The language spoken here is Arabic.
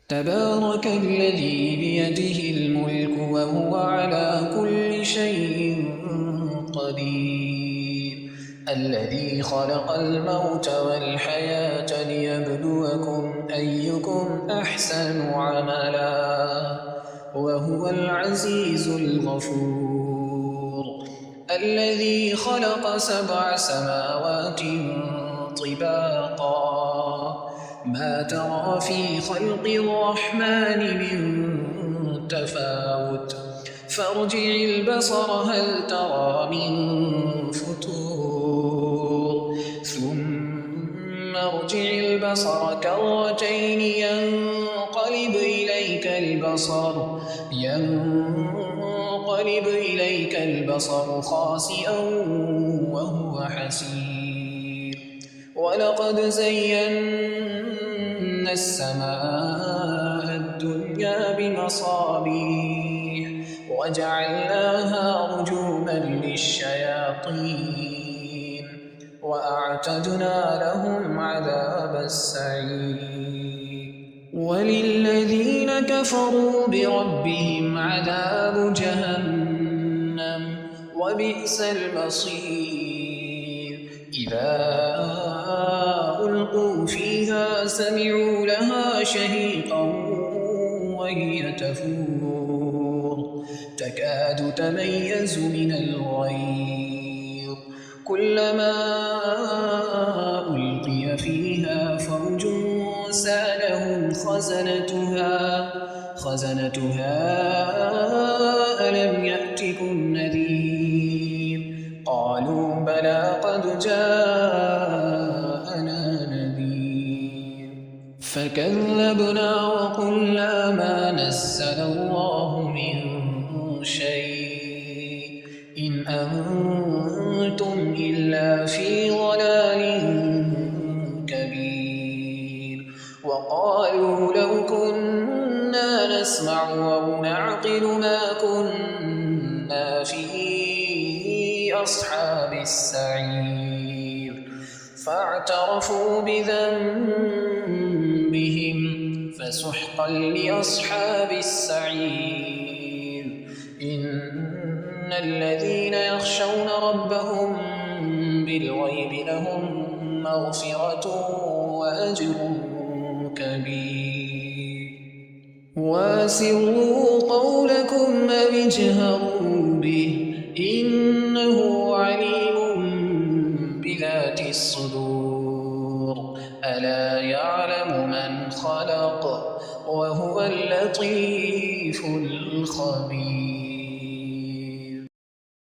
تبارك الذي بيده الملك وهو على كل شيء قدير الذي خلق الموت والحياة ليبلوكم أيكم أحسن عملا وهو العزيز الغفور الذي خلق 7 سماوات طباقا ما ترى في خلق الرحمن من تفاوت فارجع البصر هل ترى من فتور ثم ارجع البصر كرتين ينقلب إليك البصر خاسئا وهو حسير ولقد زينا السماء الدنيا بمصابيح وجعلناها رجوما للشياطين وأعتدنا لهم عذاب السعير وللذين كفروا بربهم عذاب جهنم وبئس المصير إذا ألقوا فيها سمعوا لها شهيقا وهي تفور تكاد تميز من الغيظ كلما ألقي فيها فوج سألهم خزنتها ألم يأتكم نذير قالوا بلى قد جاءنا نذير فكذبنا وقلنا ما نزل الله من شيء إن أنتم إلا في ضلال كبير وقالوا لو كنا نسمع أو نعقل ما كنا في أصحاب السعير فاعترفوا بذنبهم فسحقا لأصحاب السعير إن الذين يخشون ربهم بالغيب لهم مغفرة وأجر كبير واسروا قولكم أو اجهروا به إنه عليم بذات الصدور ألا يعلم من خلق وهو اللطيف الخبير